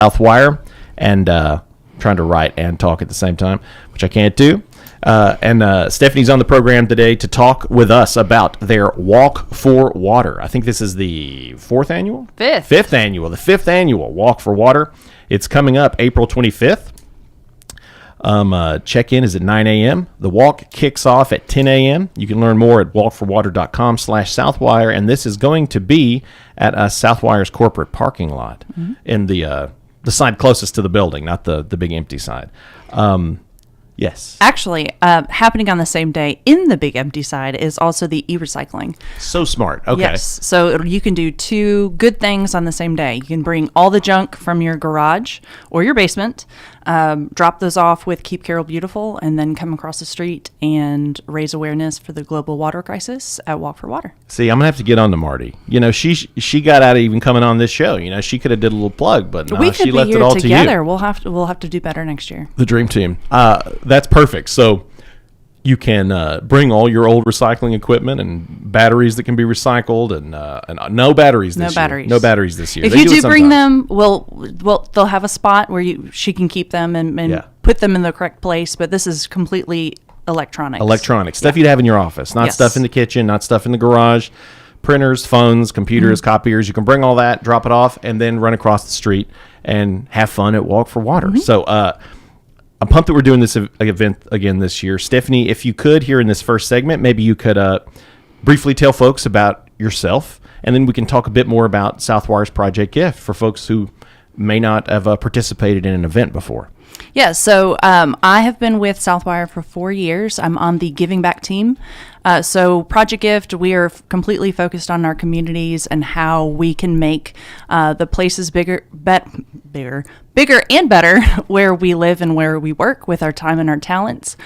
Southwire, and trying to write and talk at the same time, which I can't do. And Stefanie's on the program today to talk with us about their Walk for Water. I think this is the fifth annual Walk for Water. It's coming up April 25th. Check-in is at 9 a.m. The walk kicks off at 10 a.m. You can learn more at walkforwater.com/Southwire, and this is going to be at Southwire's corporate parking lot in the side closest to the building, not the big empty side. Yes. Actually, happening on the same day in the big empty side is also the e-recycling. So smart. Okay. Yes. So you can do two good things on the same day. You can bring all the junk from your garage or your basement, drop those off with Keep Carroll Beautiful, and then come across the street and raise awareness for the global water crisis at Walk for Water. See, I'm going to have to get on to Marty. You know, she got out of even coming on this show. You know, she could have did a little plug, but no, she left it all to you. We could be here together. We'll have to do better next year. The dream team. That's perfect. So you can bring all your old recycling equipment and batteries that can be recycled, and no batteries this year. No batteries this year. If you do bring them, they'll have a spot where she can keep them and put them in the correct place. But this is completely electronics. Stuff you'd have in your office, not stuff in the kitchen, not stuff in the garage. Printers, phones, computers, copiers. You can bring all that, drop it off, and then run across the street and have fun at Walk for Water. So I'm pumped that we're doing this event again this year. Stefanie, if you could, here in this first segment, maybe you could briefly tell folks about yourself, and then we can talk a bit more about Southwire's Project Gift for folks who may not have participated in an event before. Yeah, so I have been with Southwire for 4 years. I'm on the Giving Back team. So Project Gift, we are completely focused on our communities and how we can make the places bigger and better where we live and where we work with our time and our talents.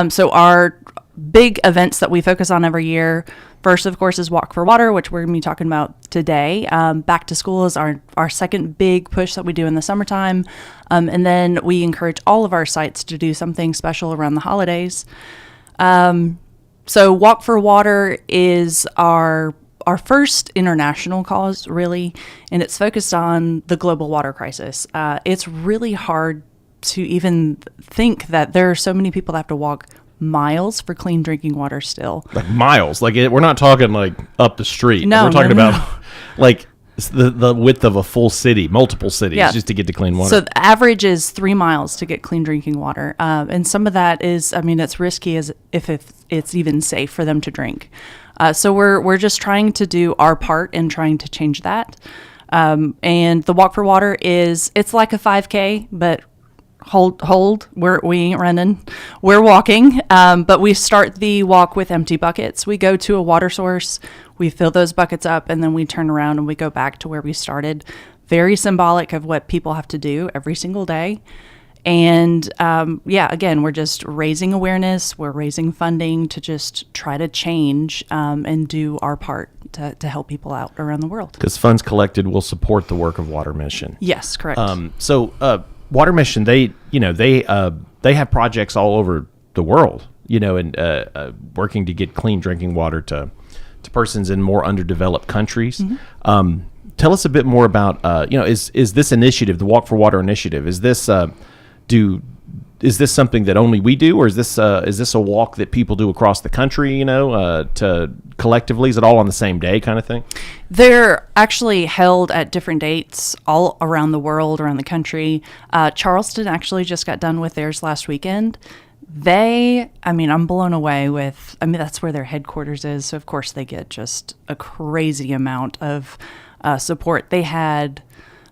So our big events that we focus on every year, first, of course, is Walk for Water, which we're going to be talking about today. Back to school is our second big push that we do in the summertime. And then we encourage all of our sites to do something special around the holidays. So Walk for Water is our first international cause, really, and it's focused on the global water crisis. It's really hard to even think that there are so many people that have to walk miles for clean drinking water still. Like miles? Like we're not talking like up the street. No, we're talking about like the width of a full city, multiple cities, just to get to clean water. So the average is 3 miles to get clean drinking water. And some of that is, it's risky as if it's even safe for them to drink. So we're just trying to do our part in trying to change that. And the Walk for Water it's like a 5K, but hold, we ain't running, we're walking. But we start the walk with empty buckets. We go to a water source, we fill those buckets up, and then we turn around and we go back to where we started. Very symbolic of what people have to do every single day. And again, we're just raising awareness, we're raising funding to just try to change and do our part to help people out around the world. Because funds collected will support the work of Water Mission. Yes, correct. Water Mission, they have projects all over the world, and working to get clean drinking water to persons in more underdeveloped countries. Tell us a bit more about, is this initiative, the Walk for Water initiative, is this something that only we do, or is this a walk that people do across the country, to collectively? Is it all on the same day kind of thing? They're actually held at different dates all around the world, around the country. Charleston actually just got done with theirs last weekend. I'm blown away with, that's where their headquarters is. So of course they get just a crazy amount of support. They had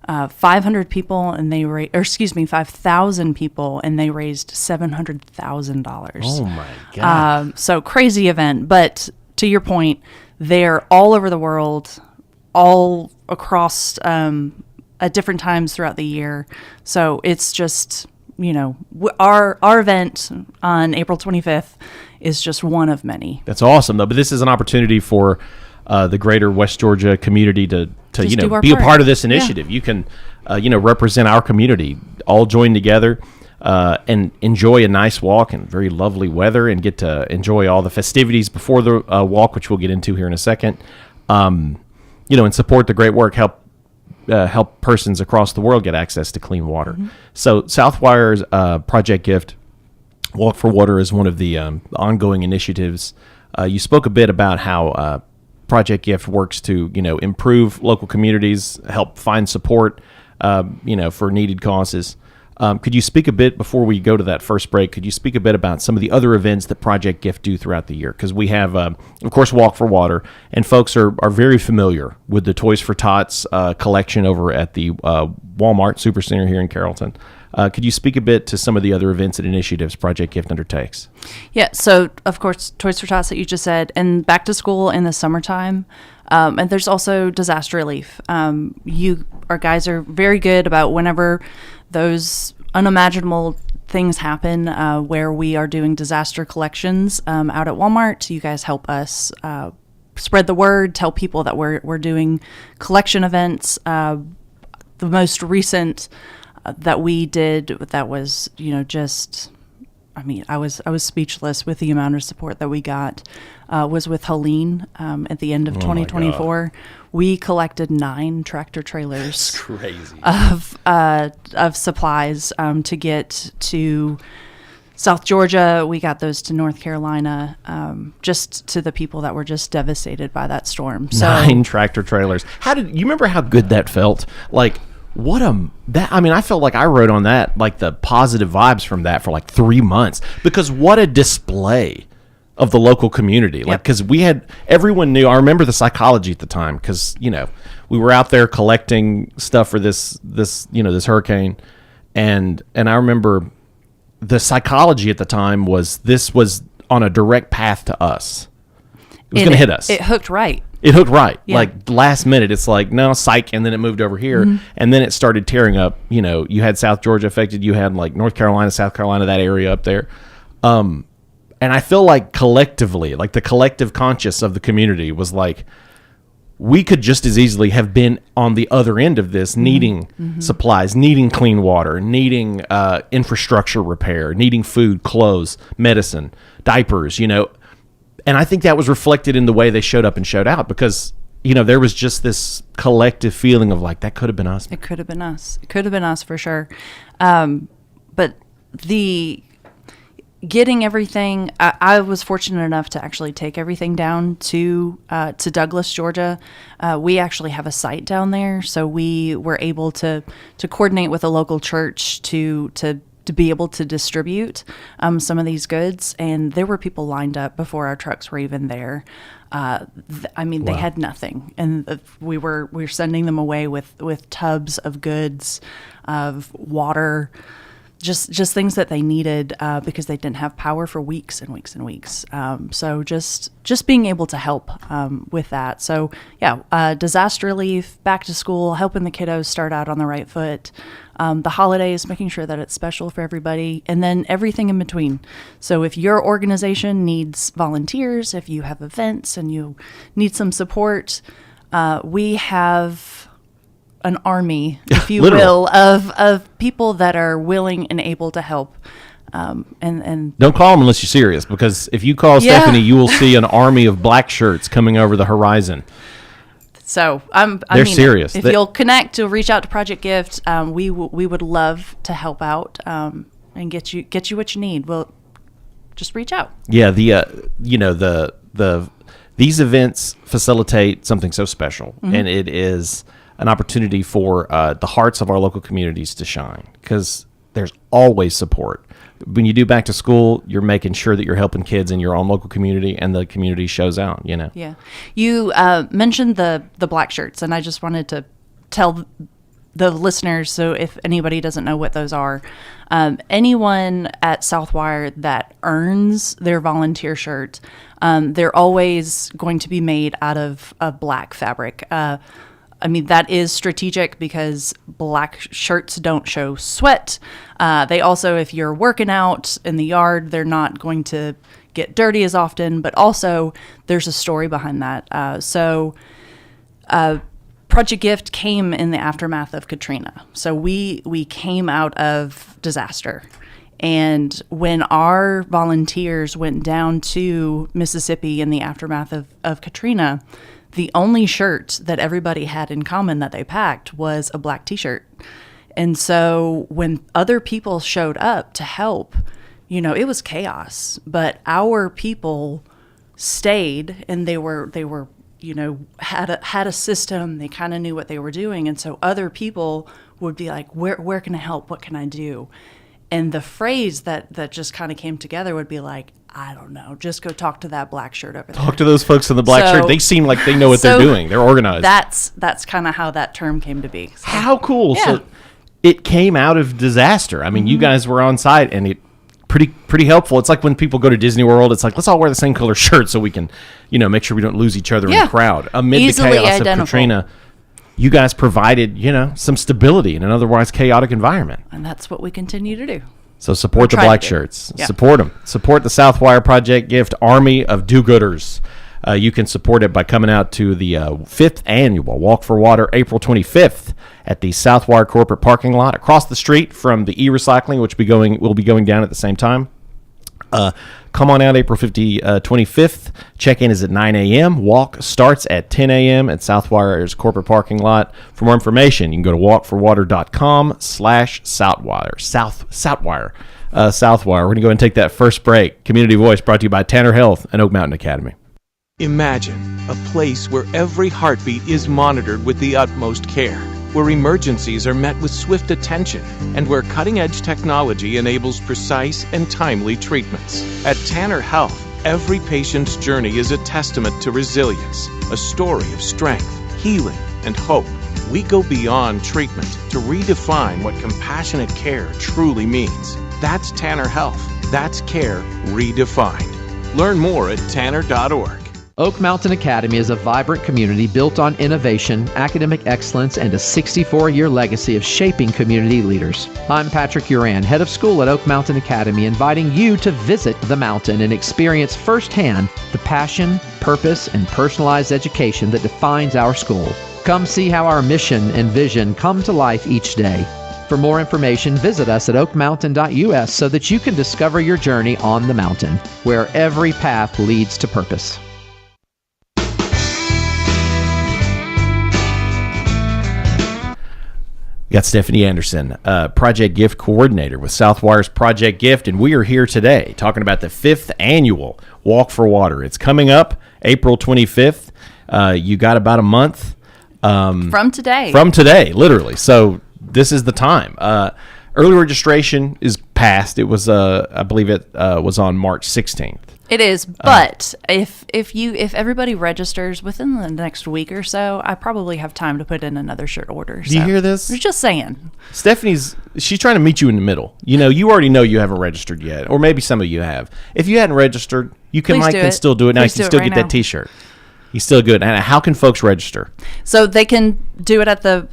500 people and 5,000 people, and they raised $700,000. Oh my God. So crazy event. But to your point, they're all over the world, all across at different times throughout the year. So it's just, our event on April 25th is just one of many. That's awesome, though. But this is an opportunity for the greater West Georgia community to be a part of this initiative. Yeah. You can, represent our community, all join together and enjoy a nice walk and very lovely weather, and get to enjoy all the festivities before the walk, which we'll get into here in a second. And support the great work, help help persons across the world get access to clean water. So Southwire's Project Gift, Walk for Water, is one of the ongoing initiatives. You spoke a bit about how Project Gift works to, improve local communities, help find support, for needed causes. Could you speak a bit, before we go to that first break, could you speak a bit about some of the other events that Project Gift do throughout the year? Because we have, of course, Walk for Water, and folks are very familiar with the Toys for Tots collection over at the Walmart Supercenter here in Carrollton. Could you speak a bit to some of the other events and initiatives Project Gift undertakes? Yeah, so, of course, Toys for Tots that you just said, and back to school in the summertime. And there's also disaster relief. Our guys are very good about whenever those unimaginable things happen, where we are doing disaster collections out at Walmart. You guys help us spread the word, tell people that we're doing collection events. The most recent that we did, that was, I was speechless with the amount of support that we got, was with Helene at the end of 2024. We collected 9 tractor trailers of supplies to get to South Georgia. We got those to North Carolina, just to the people that were just devastated by that storm. So 9 tractor trailers. You remember how good that felt? Like, I felt like I wrote on that, like, the positive vibes from that for like 3 months, because what a display of the local community. Like, because everyone knew. I remember the psychology at the time, because we were out there collecting stuff for this hurricane, and I remember the psychology at the time was this was on a direct path to us. It was going to hit us. It hooked right. It hooked right. Yeah. Like, last minute, it's like, no, psych, and then it moved over here, and then it started tearing up. You had South Georgia affected. You had, like, North Carolina, South Carolina, that area up there. And I feel like collectively, like, the collective conscious of the community was like, we could just as easily have been on the other end of this, needing supplies, needing clean water, needing infrastructure repair, needing food, clothes, medicine, diapers, And I think that was reflected in the way they showed up and showed out, because, there was just this collective feeling of like, that could have been us. It could have been us. It could have been us for sure. But the getting everything, I was fortunate enough to actually take everything down to Douglas, Georgia. We actually have a site down there, so we were able to coordinate with a local church to be able to distribute some of these goods, and there were people lined up before our trucks were even there. They had nothing, and we were sending them away with tubs of goods, of water, just things that they needed, because they didn't have power for weeks and weeks and weeks. So just being able to help with that. So yeah, disaster relief, back to school, helping the kiddos start out on the right foot. The holidays, making sure that it's special for everybody, and then everything in between. So if your organization needs volunteers, if you have events and you need some support, we have an army, if you will, of people that are willing and able to help. And don't call them unless you're serious, because if you call Stefanie, you will see an army of black shirts coming over the horizon. So they're serious. If you'll connect to reach out to Project Gift, we would love to help out and get you what you need. Well, just reach out. Yeah, these events facilitate something so special, and it is an opportunity for the hearts of our local communities to shine, because there's always support. When you do back to school, you're making sure that you're helping kids in your own local community, and the community shows out, Yeah. You mentioned the black shirts, and I just wanted to tell the listeners, so if anybody doesn't know what those are, anyone at Southwire that earns their volunteer shirt, they're always going to be made out of black fabric. That is strategic, because black shirts don't show sweat. They also, if you're working out in the yard, they're not going to get dirty as often, but also there's a story behind that. So Project Gift came in the aftermath of Katrina. So we came out of disaster. And when our volunteers went down to Mississippi in the aftermath of Katrina, the only shirt that everybody had in common that they packed was a black t-shirt. And so when other people showed up to help, it was chaos, but our people stayed, and they were had a system. They kind of knew what they were doing. And so other people would be like, where can I help? What can I do? And the phrase that just kind of came together would be like, I don't know, just go talk to that black shirt over there. Talk to those folks in the black shirt. They seem like they know what they're doing. They're organized. That's kind of how that term came to be. So, how cool. Yeah. So it came out of disaster. I mean, you guys were on site, and it pretty helpful. It's like when people go to Disney World, it's like, let's all wear the same color shirt so we can, make sure we don't lose each other in the crowd. Amid Easily the chaos identical. of Katrina, you guys provided, some stability in an otherwise chaotic environment. And that's what we continue to do. So support the black shirts. Yeah. Support them. Support the Southwire Project Gift Army of Do-Gooders. You can support it by coming out to the 5th annual Walk for Water, April 25th, at the Southwire corporate parking lot across the street from the e-recycling, which will be going down at the same time. Come on out April 25th. Check-in is at 9 a.m. Walk starts at 10 a.m. at Southwire's corporate parking lot. For more information, you can go to walkforwater.com/Southwire. Southwire. We're going to go ahead and take that first break. Community Voice brought to you by Tanner Health and Oak Mountain Academy. Imagine a place where every heartbeat is monitored with the utmost care, where emergencies are met with swift attention, and where cutting-edge technology enables precise and timely treatments. At Tanner Health, every patient's journey is a testament to resilience, a story of strength, healing, and hope. We go beyond treatment to redefine what compassionate care truly means. That's Tanner Health. That's care redefined. Learn more at tanner.org. Oak Mountain Academy is a vibrant community built on innovation, academic excellence, and a 64-year legacy of shaping community leaders. I'm Patrick Uran, head of school at Oak Mountain Academy, inviting you to visit the mountain and experience firsthand the passion, purpose, and personalized education that defines our school. Come see how our mission and vision come to life each day. For more information, visit us at oakmountain.us so that you can discover your journey on the mountain, where every path leads to purpose. We got Stefanie Anderson, Project Gift Coordinator with Southwire's Project Gift, and we are here today talking about the 5th annual Walk for Water. It's coming up April 25th. You got about a month. From today. From today, literally. So this is the time. Early registration is past. It was, I believe it was on March 16th. It is, but if everybody registers within the next week or so, I probably have time to put in another shirt order. Do you hear this? I was just saying. She's trying to meet you in the middle. You already know you haven't registered yet, or maybe some of you have. If you hadn't registered, you can still do it now. You can still get that T-shirt. You still good. And how can folks register? So they can do it at the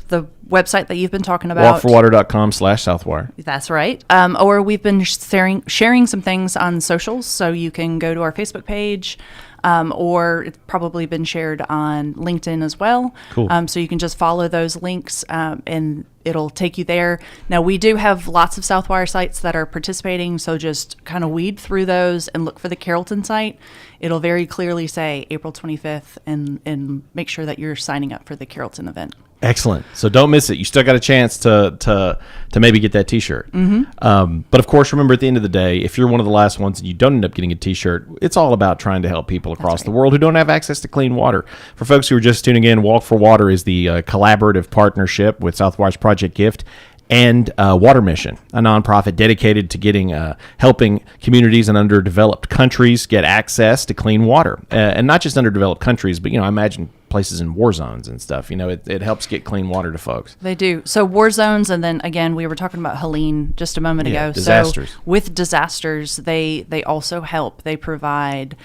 website that you've been talking about. walkforwater.com/Southwire. That's right. Or we've been sharing some things on socials, so you can go to our Facebook page, or it's probably been shared on LinkedIn as well. Cool. So you can just follow those links, and it'll take you there. Now, we do have lots of Southwire sites that are participating, so just kind of weed through those and look for the Carrollton site. It'll very clearly say April 25th, and make sure that you're signing up for the Carrollton event. Excellent. So don't miss it. You still got a chance to maybe get that T-shirt. Mm-hmm. But of course, remember at the end of the day, if you're one of the last ones and you don't end up getting a T-shirt, it's all about trying to help people across the world who don't have access to clean water. For folks who are just tuning in, Walk for Water is the collaborative partnership with Southwire's Project Gift and Water Mission, a nonprofit dedicated to helping communities in underdeveloped countries get access to clean water, and not just underdeveloped countries, but I imagine places in war zones and stuff. It helps get clean water to folks. They do. So war zones, and then again, we were talking about Helene just a moment ago. Disasters. So with disasters, they also help. They provide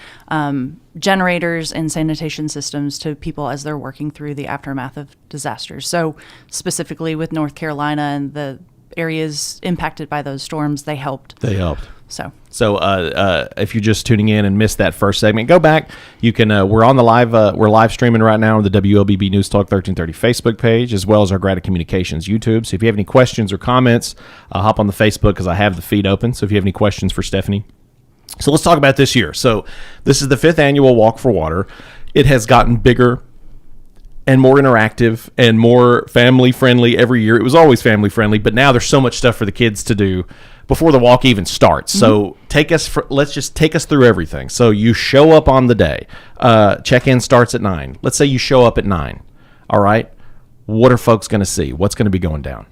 generators and sanitation systems to people as they're working through the aftermath of disasters. So specifically with North Carolina and the areas impacted by those storms, they helped. So if you're just tuning in and missed that first segment, go back. You can. We're on the live. We're live streaming right now on the WLBB News Talk 1330 Facebook page, as well as our Grata Communications YouTube. So if you have any questions or comments, hop on the Facebook because I have the feed open. So if you have any questions for Stefanie. So let's talk about this year. So this is the 5th annual Walk for Water. It has gotten bigger and more interactive and more family friendly every year. It was always family friendly, but now there's so much stuff for the kids to do before the walk even starts. So let's just take us through everything. So you show up on the day. Check-in starts at 9. Let's say you show up at 9. All right. What are folks going to see? What's going to be going down?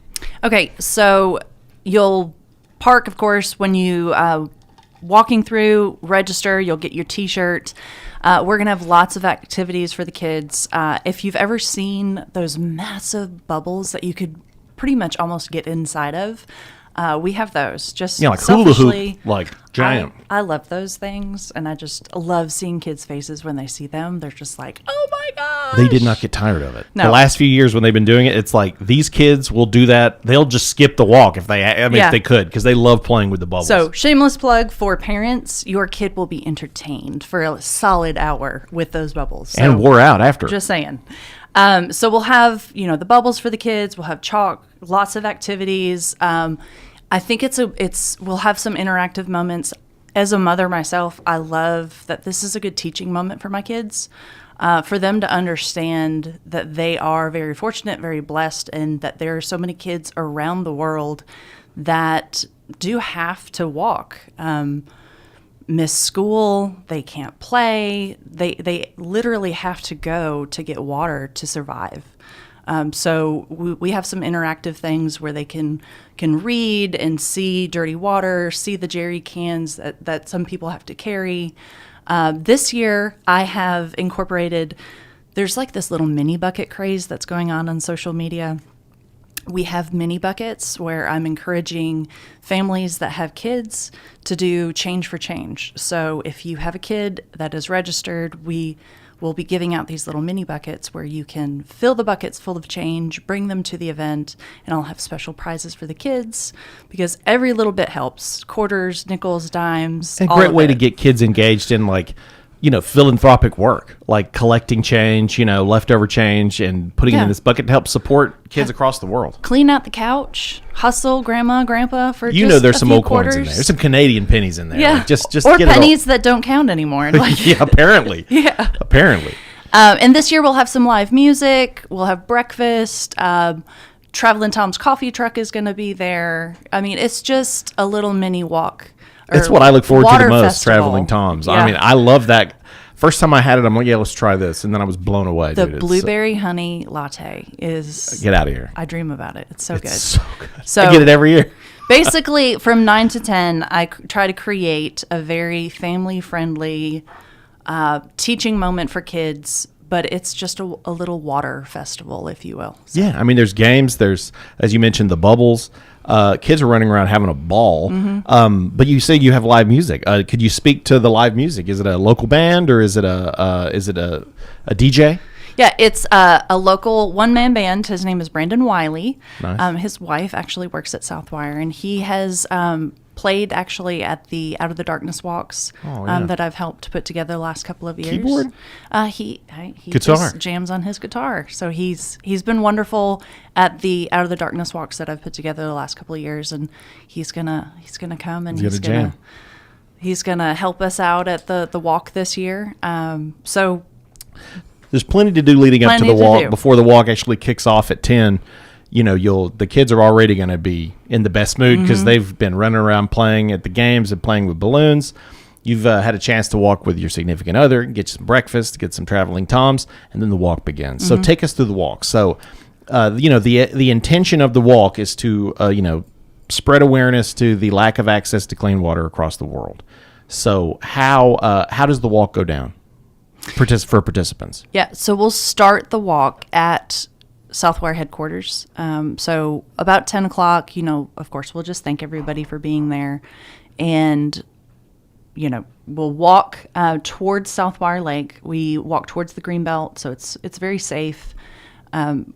Okay, so you'll park, of course, when you walking through, register, you'll get your T-shirt. We're going to have lots of activities for the kids. If you've ever seen those massive bubbles that you could pretty much almost get inside of, we have those. Just like hula hoop, like giant. I love those things, and I just love seeing kids' faces when they see them. They're just like, oh my gosh. They did not get tired of it. No. The last few years when they've been doing it, it's like these kids will do that. They'll just skip the walk if they could, because they love playing with the bubbles. So, shameless plug for parents, your kid will be entertained for a solid hour with those bubbles. So, and wore out after. Just saying. So we'll have, the bubbles for the kids. We'll have chalk, lots of activities. I think we'll have some interactive moments. As a mother myself, I love that this is a good teaching moment for my kids, for them to understand that they are very fortunate, very blessed, and that there are so many kids around the world that do have to walk. Miss school, they can't play, they literally have to go to get water to survive. So we have some interactive things where they can read and see dirty water, see the jerry cans that some people have to carry. This year I have incorporated, there's like this little mini bucket craze that's going on social media. We have mini buckets where I'm encouraging families that have kids to do change for change. So if you have a kid that is registered, we will be giving out these little mini buckets where you can fill the buckets full of change, bring them to the event, and I'll have special prizes for the kids because every little bit helps. Quarters, nickels, dimes. A great way to get kids engaged in philanthropic work, like collecting change, leftover change and putting it in this bucket to help support kids across the world. Clean out the couch, hustle grandma, grandpa for there's some old coins in there. There's some Canadian pennies in there. Yeah. Like just or get pennies that don't count anymore. Yeah, apparently. Yeah. Apparently. And this year we'll have some live music. We'll have breakfast. Traveling Tom's coffee truck is going to be there. I mean, it's just a little mini walk. That's what I look forward to the most, festival. Traveling Tom's. Yeah. I mean, I love that. First time I had it, I'm like, yeah, let's try this. And then I was blown away. The blueberry honey latte is... Get out of here. I dream about it. It's so good. So good. So I get it every year. Basically, from 9 to 10, I try to create a very family-friendly teaching moment for kids, but it's just a little water festival, if you will. So. Yeah, I mean, there's games. There's, as you mentioned, the bubbles. Kids are running around having a ball. Mm-hmm. But you say you have live music. Could you speak to the live music? Is it a local band or is it a DJ? Yeah, it's a local one-man band. His name is Brandon Wiley. Nice. His wife actually works at Southwire, and he has played actually at the Out of the Darkness walks that I've helped put together the last couple of years. Keyboard? He guitar. just jams on his guitar. So he's been wonderful at the Out of the Darkness walks that I've put together the last couple of years, and he's gonna come and he's gonna help us out at the walk this year. So there's plenty to do leading up to the walk. Before the walk actually kicks off at 10. The kids are already going to be in the best mood because they've been running around playing at the games and playing with balloons. You've had a chance to walk with your significant other, get some breakfast, get some Traveling Toms, and then the walk begins. So take us through the walk. So, the intention of the walk is to, spread awareness to the lack of access to clean water across the world. So how does the walk go down for participants? Yeah, so we'll start the walk at Southwire headquarters. So about 10 o'clock, of course, we'll just thank everybody for being there. And, we'll walk towards Southwire Lake. We walk towards the Greenbelt, so it's very safe.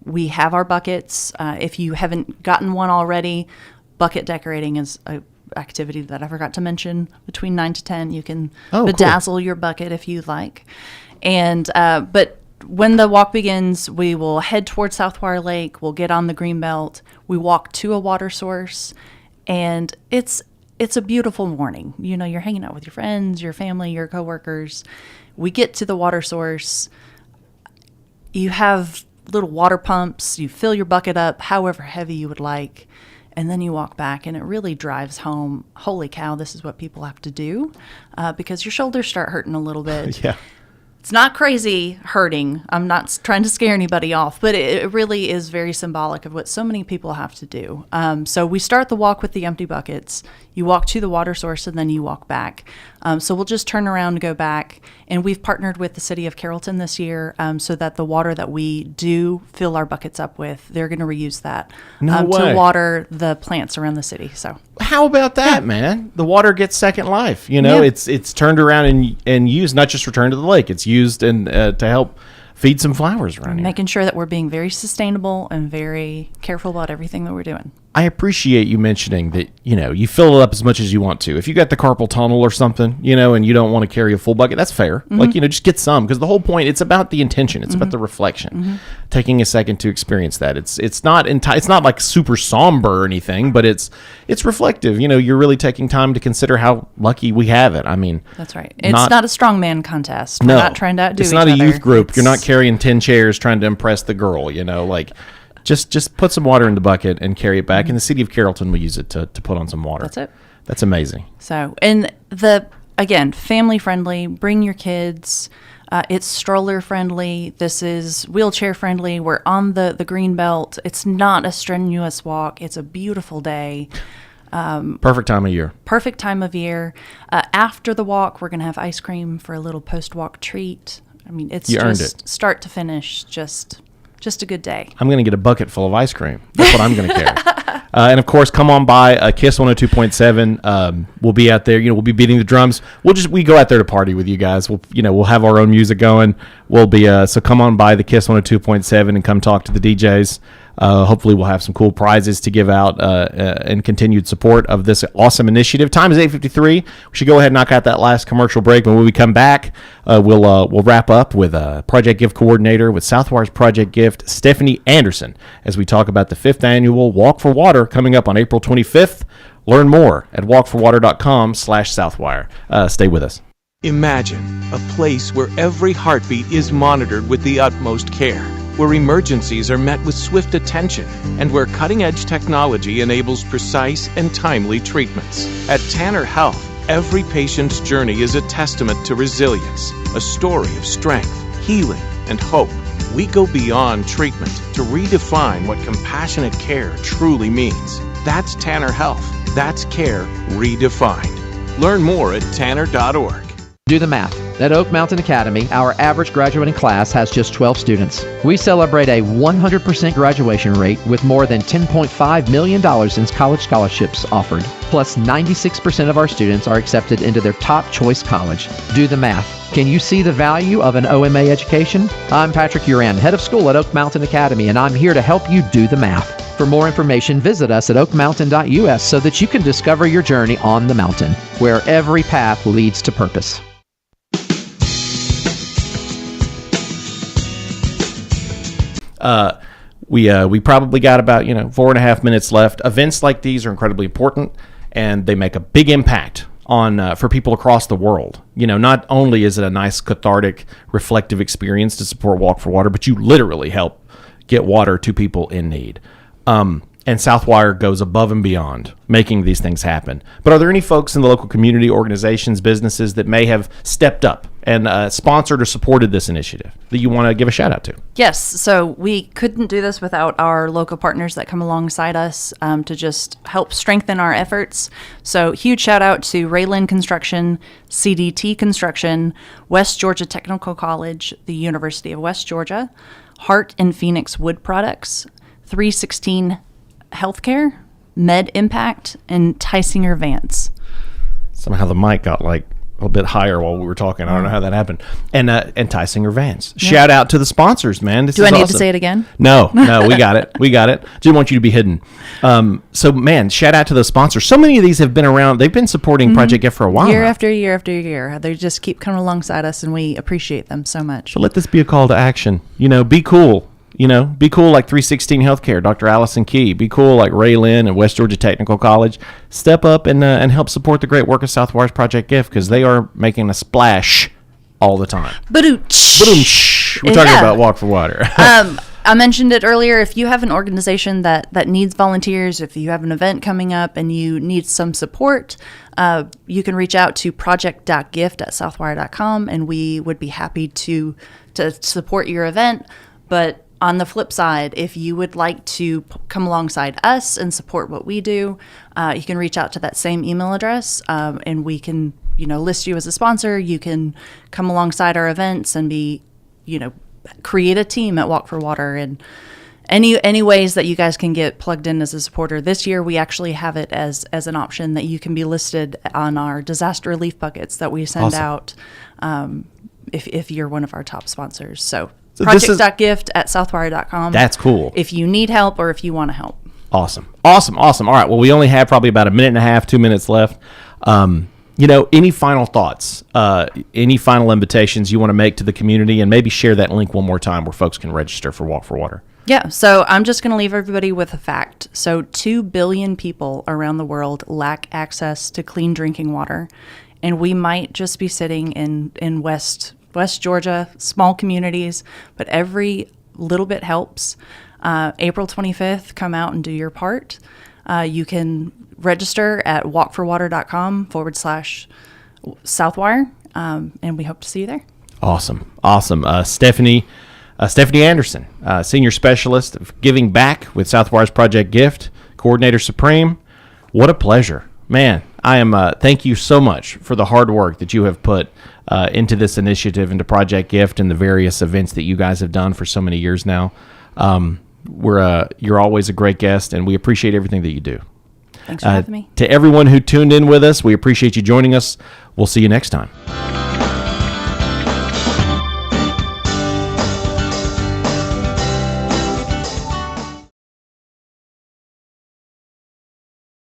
We have our buckets. If you haven't gotten one already, bucket decorating is a activity that I forgot to mention. Between 9 to 10, you can bedazzle your bucket if you'd like. And but when the walk begins, we will head towards Southwire Lake. We'll get on the Greenbelt. We walk to a water source, and it's a beautiful morning. You're hanging out with your friends, your family, your coworkers. We get to the water source. you have little water pumps. You fill your bucket up however heavy you would like, and then you walk back, and it really drives home, holy cow, this is what people have to do, because your shoulders start hurting a little bit. Yeah. It's not crazy hurting. I'm not trying to scare anybody off, but it really is very symbolic of what so many people have to do. So we start the walk with the empty buckets. You walk to the water source, and then you walk back. So we'll just turn around and go back. And we've partnered with the city of Carrollton this year so that the water that we do fill our buckets up with, they're going to reuse that to water the plants around the city. So how about that, man? The water gets second life. You know, it's turned around and used, not just returned to the lake. It's used and to help feed some flowers around here. Making sure that we're being very sustainable and very careful about everything that we're doing. I appreciate you mentioning that, you know, you fill it up as much as you want to. If you got the carpal tunnel or something, you know, and you don't want to carry a full bucket, that's fair. Mm-hmm. Like, you know, just get some, because the whole point, it's about the intention. It's about the reflection. Taking a second to experience that. It's not like super somber or anything, but it's reflective. You know, you're really taking time to consider how lucky we have it. I mean, that's right. It's not a strongman contest. We're not trying to outdo each other. It's not a youth group. You're not carrying carrying 10 chairs trying to impress the girl, you know, like just put some water in the bucket and carry it back. And the city of Carrollton will use it to put on some water. That's it. That's amazing. So, and again, family friendly, bring your kids. It's stroller friendly. This is wheelchair friendly. We're on the green belt. It's not a strenuous walk. It's a beautiful day. Perfect time of year. Perfect time of year. After the walk, we're going to have ice cream for a little post-walk treat. I mean, it's just start to finish, just a good day. I'm going to get a bucket full of ice cream. That's what I'm going to carry. And of course, come on by KISS 102.7. We'll be out there. You know, we'll be beating the drums. We go out there to party with you guys. We'll have our own music going. We'll be so come on by the KISS 102.7 and come talk to the DJs. Hopefully we'll have some cool prizes to give out and continued support of this awesome initiative. Time is 8:53. We should go ahead and knock out that last commercial break. But when we come back, we'll wrap up with Project Gift Coordinator with Southwire's Project Gift, Stefanie Anderson, as we talk about the 5th annual Walk for Water coming up on April 25th. Learn more at walkforwater.com/Southwire. Stay with us. Imagine a place where every heartbeat is monitored with the utmost care, where emergencies are met with swift attention, and where cutting-edge technology enables precise and timely treatments. At Tanner Health, every patient's journey is a testament to resilience, a story of strength, healing, and hope. We go beyond treatment to redefine what compassionate care truly means. That's Tanner Health. That's care redefined. Learn more at tanner.org. Do the math. At Oak Mountain Academy, our average graduating class has just 12 students. We celebrate a 100% graduation rate with more than $10.5 million in college scholarships offered. Plus, 96% of our students are accepted into their top choice college. Do the math. Can you see the value of an OMA education? I'm Patrick Uran, head of school at Oak Mountain Academy, and I'm here to help you do the math. For more information, visit us at oakmountain.us so that you can discover your journey on the mountain, where every path leads to purpose. We probably got about 4.5 minutes left. Events like these are incredibly important, and they make a big impact on for people across the world. Not only is it a nice cathartic, reflective experience to support Walk for Water, but you literally help get water to people in need. And Southwire goes above and beyond making these things happen. But are there any folks in the local community, organizations, businesses that may have stepped up and sponsored or supported this initiative that you want to give a shout out to? Yes. So we couldn't do this without our local partners that come alongside us to just help strengthen our efforts. So huge shout out to Rayland Construction, CDT Construction, West Georgia Technical College, the University of West Georgia, Hart and Phoenix Wood Products, 316 Healthcare, Med Impact, and Tysinger Vance. Somehow the mic got a little bit higher while we were talking. I don't know how that happened. And Tysinger Vance. Yeah. Shout out to the sponsors, man. Do I need to say it again? No, we got it. We got it. Didn't want you to be hidden. So, man, shout out to those sponsors. So many of these have been around. They've been supporting Project Gift for a while. Year after year after year. They just keep coming alongside us, and we appreciate them so much. So let this be a call to action. Be cool. Be cool like 316 Healthcare, Dr. Allison Key. Be cool like Ray Lynn and West Georgia Technical College. Step up and help support the great work of Southwire's Project Gift, because they are making a splash all the time. Badooch. We're talking about Walk for Water. I mentioned it earlier. If you have an organization that needs volunteers, if you have an event coming up and you need some support, you can reach out to project.gift@southwire.com, and we would be happy to support your event. But on the flip side, if you would like to come alongside us and support what we do, you can reach out to that same email address, and we can, list you as a sponsor. You can come alongside our events and be, create a team at Walk for Water, and any ways that you guys can get plugged in as a supporter. This year, we actually have it as an option that you can be listed on our disaster relief buckets that we send out if you're one of our top sponsors. So project.gift@southwire.com. That's cool. If you need help or if you want to help. Awesome. All right. Well, we only have probably about a minute and a half, 2 minutes left. Any final thoughts, any final invitations you want to make to the community, and maybe share that link one more time where folks can register for Walk for Water? Yeah, so I'm just going to leave everybody with a fact. So 2 billion people around the world lack access to clean drinking water, and we might just be sitting in West Georgia, small communities, but every little bit helps. April 25th, come out and do your part. You can register at walkforwater.com/Southwire, and we hope to see you there. Awesome. Stefanie Anderson, Senior Specialist of Giving Back with Southwire's Project Gift, Coordinator Supreme. What a pleasure. Man, I am. Thank you so much for the hard work that you have put into this initiative, into Project Gift, and the various events that you guys have done for so many years now. You're always a great guest, and we appreciate everything that you do. Thanks for having me. To everyone who tuned in with us, we appreciate you joining us. We'll see you next time.